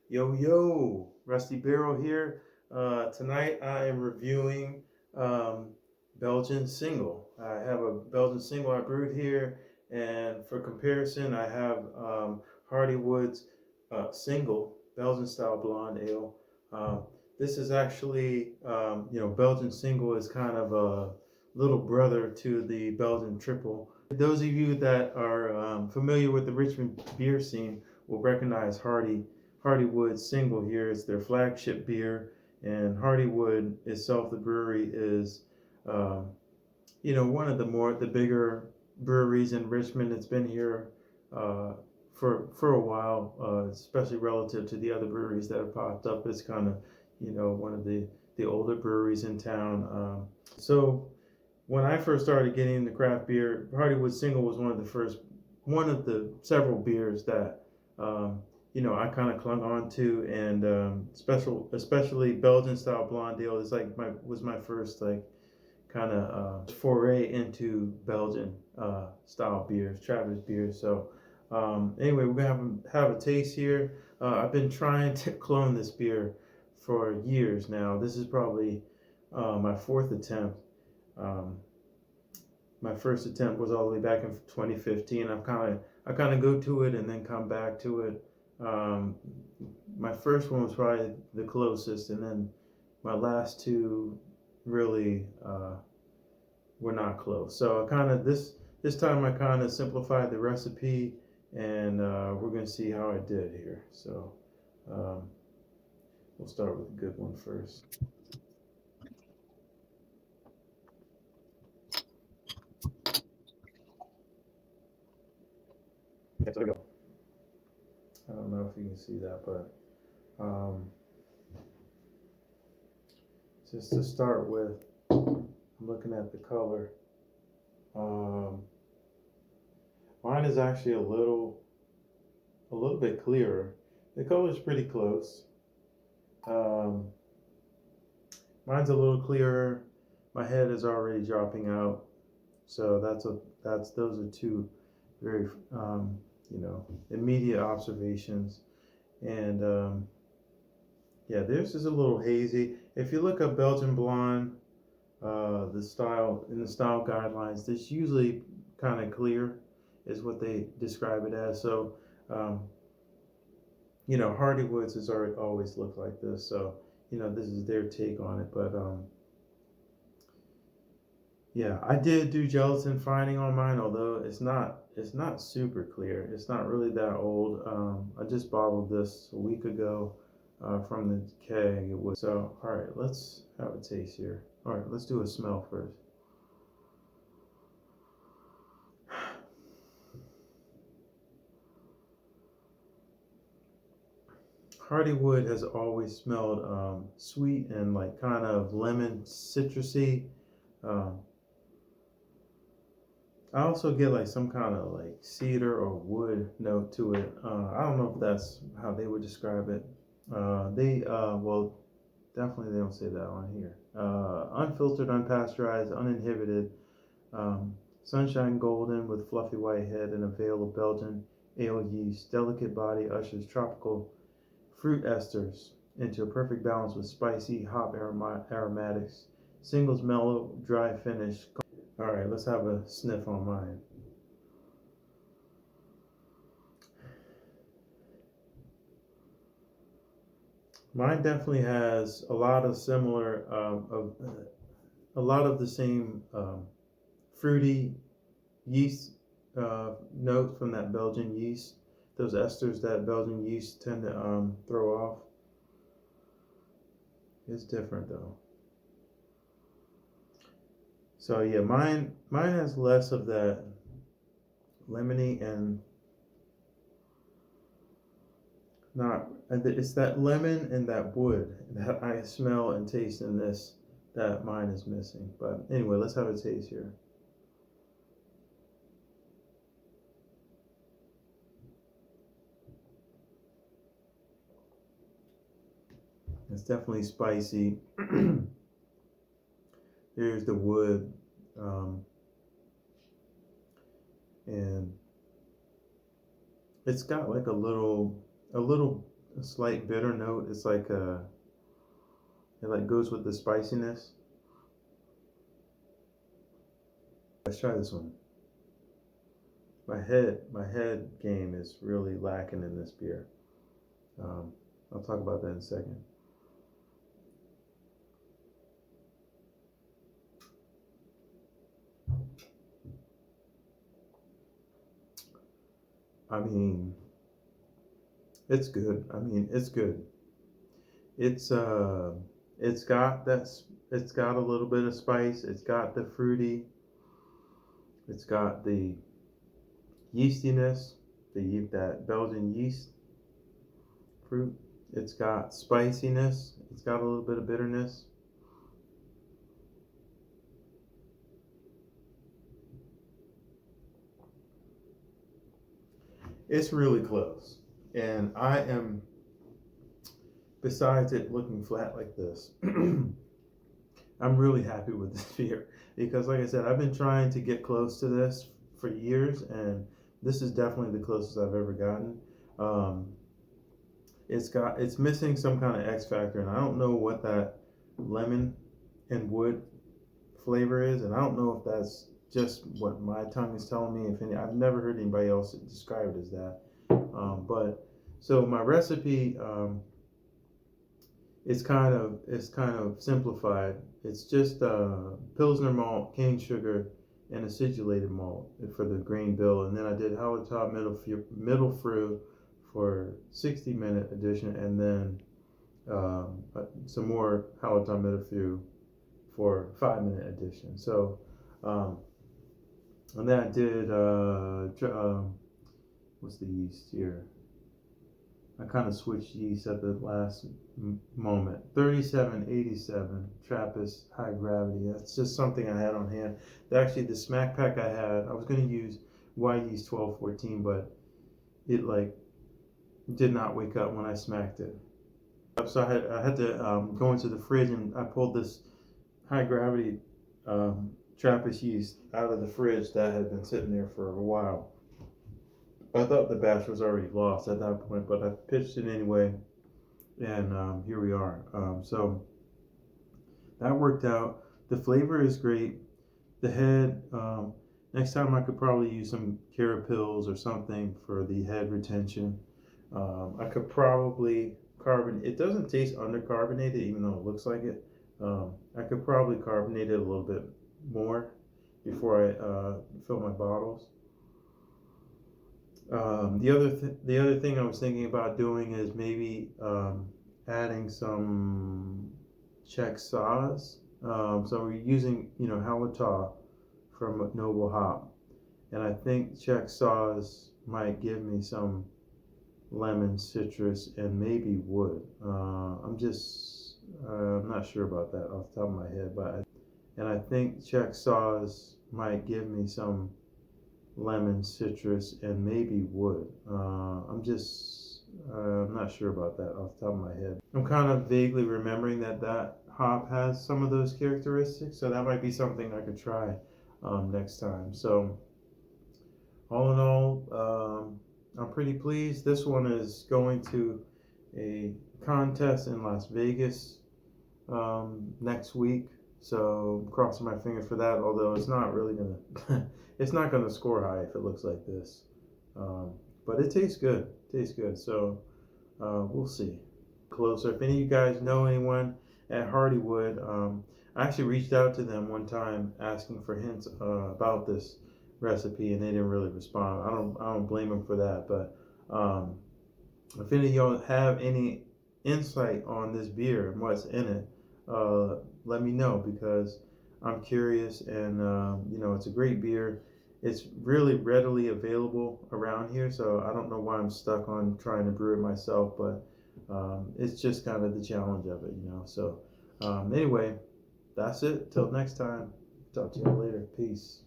Yo, yo, Rusty Barrel here. Tonight I am reviewing um, Belgian single. I have a Belgian single I brewed here, and for comparison, I have Hardywood's single Belgian style blonde ale. Uh, this is actually, Belgian single is kind of a little brother to the Belgian triple. Those of you that are familiar with the Richmond beer scene will recognize Hardywood single here. It's their flagship beer, and Hardywood itself, the brewery, is one of the bigger breweries in Richmond. It's been here uh, for a while, especially relative to the other breweries that have popped up. It's kind of one of the older breweries in town. So when I first started getting into craft beer, Hardywood Single was one of the several beers that I kind of clung on to, and especially Belgian style blonde ale is like was my first like kind of foray into Belgian style beers, Travis beers. So anyway, we're gonna have a taste here. I've been trying to clone this beer for years now. This is probably my fourth attempt. Um, my first attempt was all the way back in 2015. I kind of go to it and then come back to it. Um, my first one was probably the closest, and then my last two really were not close. So I kind of this time I kind of simplified the recipe, and we're gonna see how I did here. So um, we'll start with a good one first. Okay, so there we go. I don't know if you can see that, but just to start with, I'm looking at the color. Um, Mine is actually a little bit clearer. The color is pretty close. Um, Mine's a little clearer. My head is already dropping out, so that's those are two very immediate observations. And yeah, theirs is a little hazy. If you look up Belgian blonde, the style in the style guidelines, this usually kind of clear is what they describe it as. So um, Hardywood's has always looked like this. So this is their take on it. But yeah, I did do gelatin fining on mine, although it's not super clear. It's not really that old. I just bottled this a week ago from the keg. It was so. All right, let's have a taste here. All right, let's do a smell first. Hardywood has always smelled sweet and like kind of lemon citrusy. Um, I also get like some kind of like cedar or wood note to it. I don't know if that's how they would describe it. Well, definitely they don't say that on here. Unfiltered, unpasteurized, uninhibited, sunshine golden with fluffy white head and a veil of Belgian ale yeast. Delicate body ushers tropical fruit esters into a perfect balance with spicy hop aromatics. Singles mellow, dry finish. All right, let's have a sniff on mine. Mine definitely has a lot of similar, a lot of the same fruity yeast notes from that Belgian yeast. Those esters that Belgian yeast tend to throw off. It's different though. So yeah, mine has less of that lemony and not. It's that lemon and that wood that I smell and taste in this that mine is missing. But anyway, let's have a taste here. It's definitely spicy. There's the wood, and it's got like a little a slight bitter note. It's like it like goes with the spiciness. Let's try this one. My head game is really lacking in this beer. I'll talk about that in a second. I mean, it's good. I mean, it's good. It's it's got it's got a little bit of spice. It's got the fruity. It's got the yeastiness, that Belgian yeast fruit. It's got spiciness. It's got a little bit of bitterness. It's really close. And I am, besides it looking flat like this, I'm really happy with this beer because, like I said, I've been trying to get close to this for years, and this is definitely the closest I've ever gotten. It's missing some kind of X factor, and I don't know what that lemon and wood flavor is, and I don't know if that's just what my tongue is telling me. If any, I've never heard anybody else describe it as that. But so my recipe, it's kind of simplified. It's just Pilsner malt, cane sugar, and acidulated malt for the green bill, and then I did Hallertau middle fruit for 60-minute addition, and then some more Hallertau middle fruit for 5-minute addition. So, and then I did what's the yeast here? I kind of switched yeast at the last moment. 3787 Trappist High Gravity. That's just something I had on hand. Actually, the smack pack I had, I was going to use Y yeast 1214, but it like did not wake up when I smacked it. So I had to go into the fridge, and I pulled this High Gravity Trappist yeast out of the fridge that had been sitting there for a while. I thought the batch was already lost at that point, but I pitched it anyway, and here we are. So that worked out. The flavor is great. The head, next time I could probably use some Carapils or something for the head retention. I could probably carbonate. It doesn't taste undercarbonated, even though it looks like it. I could probably carbonate it a little bit more before I fill my bottles. The other thing I was thinking about doing is maybe adding some Czech sauce. So we're using, Hallertau from Noble Hop, and I think Czech sauce might give me some lemon, citrus, and maybe wood. I'm not sure about that off the top of my head, and I think Czech sauce might give me some lemon, citrus, and maybe wood. I'm not sure about that off the top of my head. I'm kind of vaguely remembering that hop has some of those characteristics, so that might be something I could try next time. So all in all, I'm pretty pleased. This one is going to a contest in Las Vegas next week, so I'm crossing my fingers for that, although it's not really gonna it's not gonna score high if it looks like this, but it tastes good. So we'll see. Closer, if any of you guys know anyone at Hardywood, I actually reached out to them one time asking for hints about this recipe, and they didn't really respond. I don't blame them for that, but if any of y'all have any insight on this beer and what's in it, let me know, because I'm curious, and it's a great beer. It's really readily available around here, so I don't know why I'm stuck on trying to brew it myself, but it's just kind of the challenge of it, So anyway, that's it. Till next time. Talk to you later. Peace.